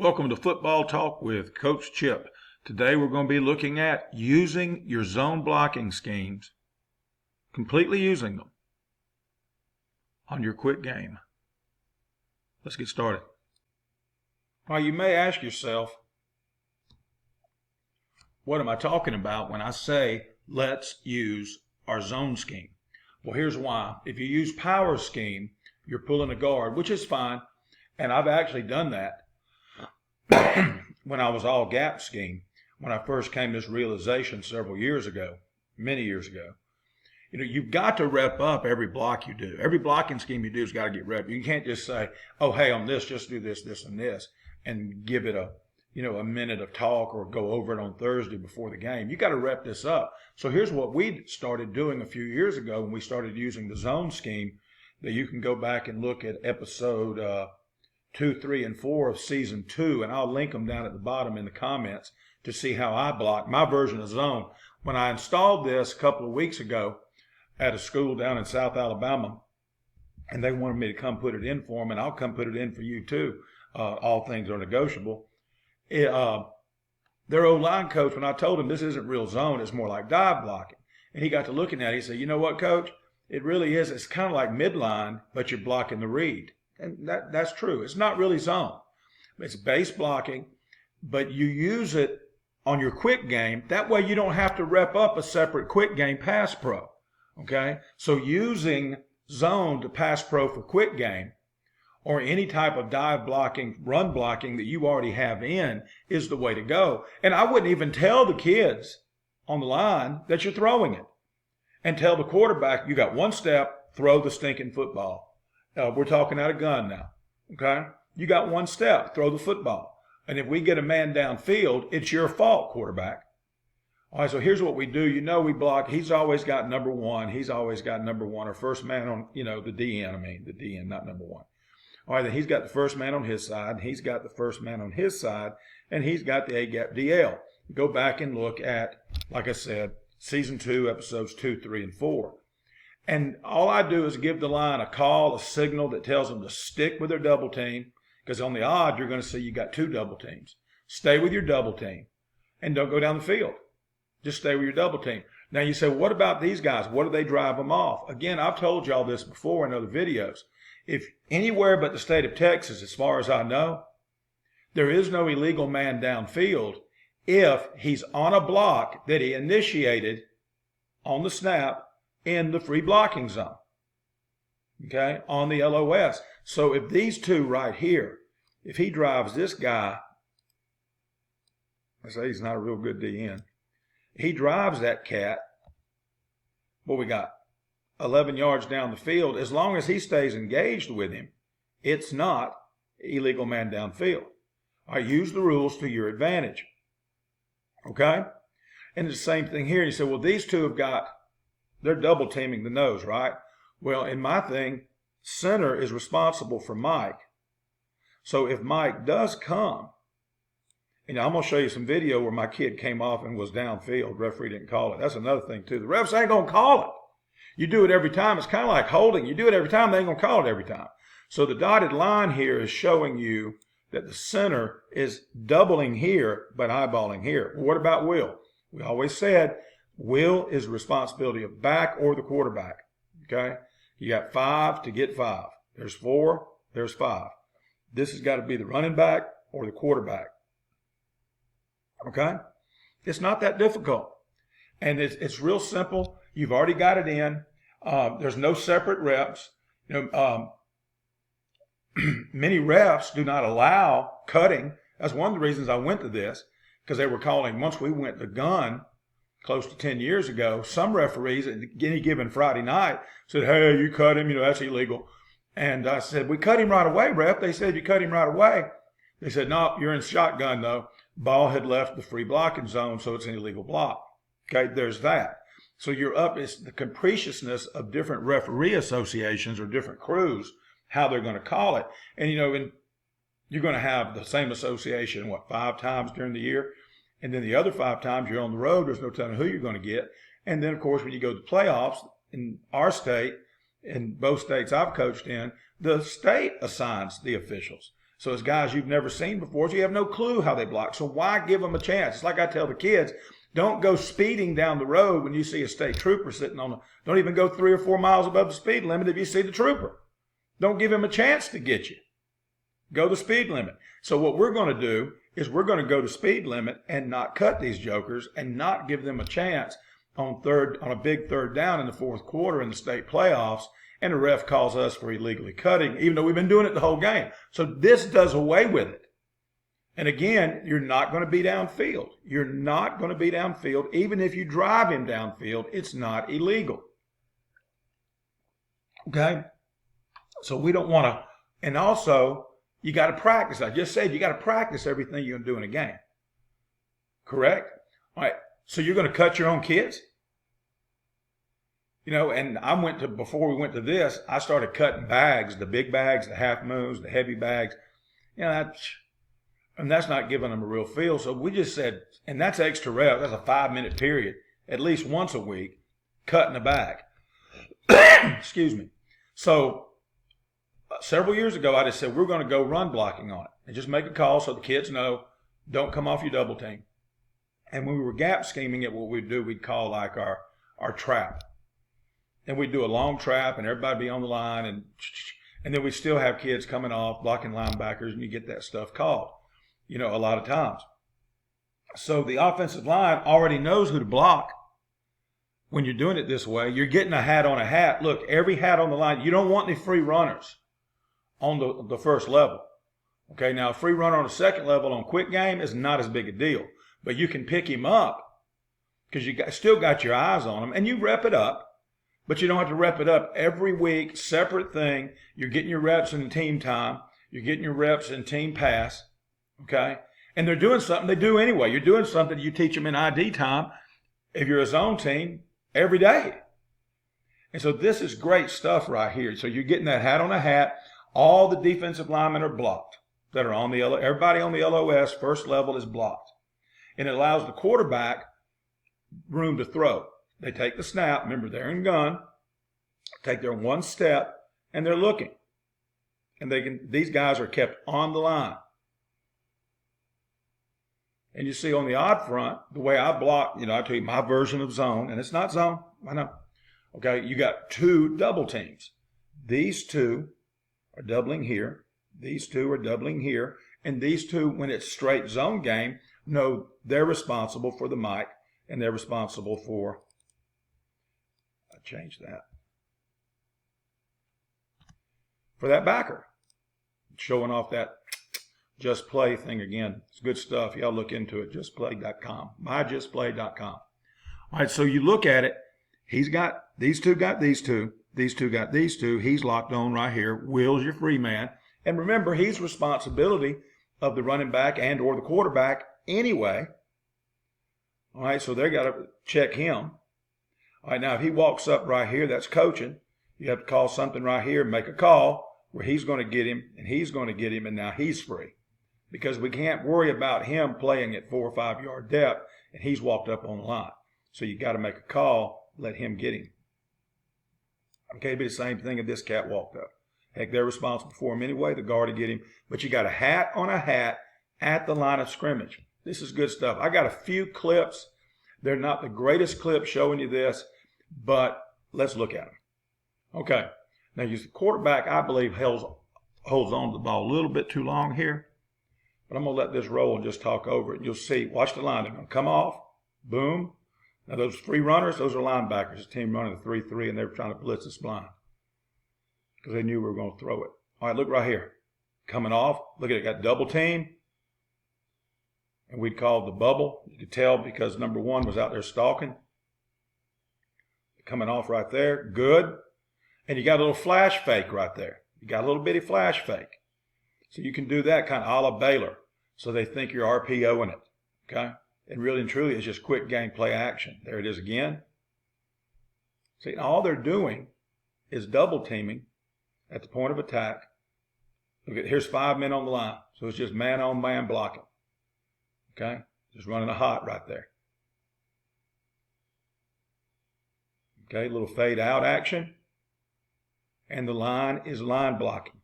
Welcome to Football Talk with Coach Chip. Today we're going to be looking at using your zone blocking schemes, completely using them on your quick game. Let's get started. Well, you may ask yourself, what am I talking about when I say let's use our zone scheme? Well, here's why. If you use power scheme, you're pulling a guard, which is fine, and I've actually done that when I was all gap scheme, when I first came to this realization several years ago, many years ago. You've got to rep up every block you do. Every blocking scheme you do has got to get rep. You can't just say, oh, hey, on this, just do this, this, and this, and give it a minute of talk or go over it on Thursday before the game. You got to rep this up. So here's what we started doing a few years ago when we started using the zone scheme, that you can go back and look at episode 2, 3, and 4 of season 2, and I'll link them down at the bottom in the comments to see how I block my version of zone. When I installed this a couple of weeks ago at a school down in South Alabama, and they wanted me to come put it in for them, and I'll come put it in for you too. All things are negotiable. Their O-line coach, when I told him this isn't real zone, it's more like dive blocking, and he got to looking at it, he said, you know what, coach? It really is. It's kind of like midline, but you're blocking the read. And that's true. It's not really zone. It's base blocking, but you use it on your quick game. That way you don't have to rep up a separate quick game pass pro. Okay? So using zone to pass pro for quick game or any type of dive blocking, run blocking that you already have in is the way to go. And I wouldn't even tell the kids on the line that you're throwing it. And tell the quarterback, you got one step, throw the stinking football. We're talking out of gun now, okay? You got one step, throw the football. And if we get a man downfield, it's your fault, quarterback. All right, so here's what we do. We block. He's always got number one. He's always got number one, or first man on, the DN, not number one. All right, then he's got the first man on his side. He's got the first man on his side, and he's got the A-gap DL. Go back and look at, like I said, season 2, episodes 2, 3, and 4. And all I do is give the line a call, a signal that tells them to stick with their double team, because on the odd, you're going to see you got 2 double teams. Stay with your double team and don't go down the field. Just stay with your double team. Now you say, what about these guys? What do they drive them off? Again, I've told y'all this before in other videos. If anywhere but the state of Texas, as far as I know, there is no illegal man downfield if he's on a block that he initiated on the snap in the free blocking zone, okay, on the LOS. So if these two right here, if he drives this guy, I say he's not a real good DN, he drives that cat, what we got, 11 yards down the field, as long as he stays engaged with him, it's not illegal man downfield. I use the rules to your advantage, okay? And it's the same thing here. You say, well, these two have got, they're double teaming the nose, right? Well, in my thing, center is responsible for Mike. So if Mike does come, and I'm going to show you some video where my kid came off and was downfield. Referee didn't call it. That's another thing, too. The refs ain't going to call it. You do it every time. It's kind of like holding. You do it every time, they ain't going to call it every time. So the dotted line here is showing you that the center is doubling here, but eyeballing here. Well, what about Will? We always said Will is the responsibility of back or the quarterback, okay? You got 5 to get 5. There's 4, there's 5. This has got to be the running back or the quarterback, okay? It's not that difficult, and it's real simple. You've already got it in. There's no separate reps. Many refs do not allow cutting. That's one of the reasons I went to this, because they were calling, once we went to gun, close to 10 years ago, some referees at any given Friday night said, hey, you cut him, that's illegal. And I said, we cut him right away, ref. They said, you cut him right away. They said, no, you're in shotgun, though. Ball had left the free blocking zone, so it's an illegal block. Okay, there's that. So you're up, it's the capriciousness of different referee associations or different crews, how they're going to call it. And, you're going to have the same association, 5 times during the year? And then the other 5 times you're on the road, there's no telling who you're going to get. And then, of course, when you go to the playoffs, in our state, in both states I've coached in, the state assigns the officials. So it's guys you've never seen before, so you have no clue how they block. So why give them a chance? It's like I tell the kids, don't go speeding down the road when you see a state trooper sitting on don't even go 3 or 4 miles above the speed limit if you see the trooper. Don't give him a chance to get you. Go the speed limit. So what we're going to do is we're going to go to speed limit and not cut these jokers and not give them a chance on a big third down in the fourth quarter in the state playoffs, and the ref calls us for illegally cutting, even though we've been doing it the whole game. So this does away with it. And again, you're not going to be downfield. You're not going to be downfield. Even if you drive him downfield, it's not illegal. Okay? So we don't want to, and also, you got to practice. I just said you got to practice everything you're going to do in a game. Correct? All right. So you're going to cut your own kids? You know, and before we went to this, I started cutting bags, the big bags, the half moons, the heavy bags. You know, and that's not giving them a real feel. So we just said, and that's extra rep. That's a 5-minute period, at least once a week, cutting a bag. Excuse me. So several years ago, I just said, we're going to go run blocking on it and just make a call so the kids know, don't come off your double team. And when we were gap scheming it, what we'd do, we'd call like our trap. And we'd do a long trap and everybody be on the line. And then we still have kids coming off, blocking linebackers, and you get that stuff called, you know, a lot of times. So the offensive line already knows who to block. When you're doing it this way, you're getting a hat on a hat. Look, every hat on the line, you don't want any free runners on the first level. Okay, now a free runner on the second level on quick game is not as big a deal. But you can pick him up because still got your eyes on him, and you rep it up. But you don't have to rep it up every week, separate thing. You're getting your reps in team time. You're getting your reps in team pass, okay? And they're doing something they do anyway. You're doing something you teach them in ID time if you're a zone team every day. And so this is great stuff right here. So you're getting that hat on a hat. All the defensive linemen are blocked that are on the everybody on the LOS first level is blocked. And it allows the quarterback room to throw. They take the snap, remember they're in gun, take their one step, and they're looking. And these guys are kept on the line. And you see on the odd front, the way I block, you know, I tell you my version of zone, and it's not zone, I know. Okay, you got 2 double teams. These 2 are doubling here. These 2 are doubling here. And these 2, when it's straight zone game, know they're responsible for the mic, and they're responsible for, I changed that, for that backer. Showing off that Just Play thing again. It's good stuff. Y'all look into it, justplay.com, myjustplay.com. All right, so you look at it. He's got, these 2 got these 2. These 2 got these 2. He's locked on right here. Will's your free man. And remember, he's responsibility of the running back and or the quarterback anyway. All right, so they got to check him. All right, now if he walks up right here, that's coaching. You have to call something right here, make a call where he's going to get him, and he's going to get him, and now he's free. Because we can't worry about him playing at 4 or 5 yard depth, and he's walked up on the line. So you got to make a call, let him get him. Okay, it'd be the same thing if this cat walked up. Heck, they're responsible for him anyway, the guard to get him. But you got a hat on a hat at the line of scrimmage. This is good stuff. I got a few clips. They're not the greatest clips showing you this, but let's look at them. Okay, now the quarterback, I believe, holds on to the ball a little bit too long here. But I'm going to let this roll and just talk over it. You'll see. Watch the line. They're going to come off. Boom. Now those free runners, those are linebackers. The team running the 3-3, and they were trying to blitz us blind because they knew we were going to throw it. All right, look right here. Coming off. Look at it. Got double team. And we called the bubble. You could tell because number 1 was out there stalking. Coming off right there. Good. And you got a little flash fake right there. You got a little bitty flash fake. So you can do that kind of a la Baylor. So they think you're RPOing it. Okay? And really and truly, it's just quick game play action. There it is again. See, all they're doing is double teaming at the point of attack. Look at, here's 5 men on the line. So it's just man on man blocking. Okay? Just running a hot right there. Okay, little fade out action. And the line is line blocking.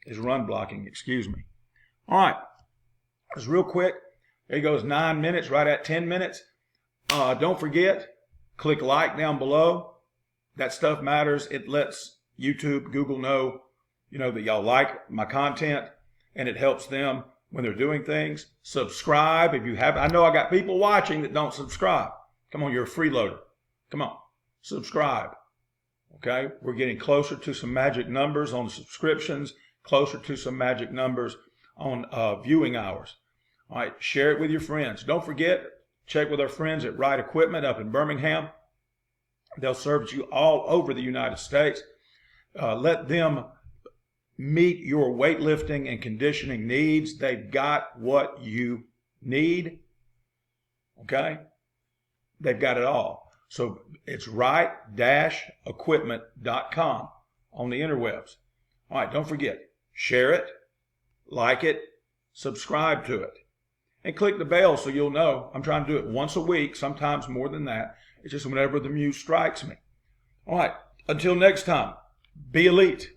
Is run blocking, excuse me. All right, it's real quick. There goes 9 minutes, right at 10 minutes. Don't forget, click like down below. That stuff matters. It lets YouTube, Google know, that y'all like my content, and it helps them when they're doing things. Subscribe if you haven't. I know I got people watching that don't subscribe. Come on, you're a freeloader. Come on, subscribe. Okay, we're getting closer to some magic numbers on subscriptions, closer to some magic numbers on viewing hours. All right, share it with your friends. Don't forget, check with our friends at Right Equipment up in Birmingham. They'll service you all over the United States. Let them meet your weightlifting and conditioning needs. They've got what you need. Okay? They've got it all. So it's right-equipment.com on the interwebs. All right, don't forget, share it, like it, subscribe to it, and click the bell so you'll know. I'm trying to do it once a week, sometimes more than that. It's just whenever the muse strikes me. All right, until next time, be elite.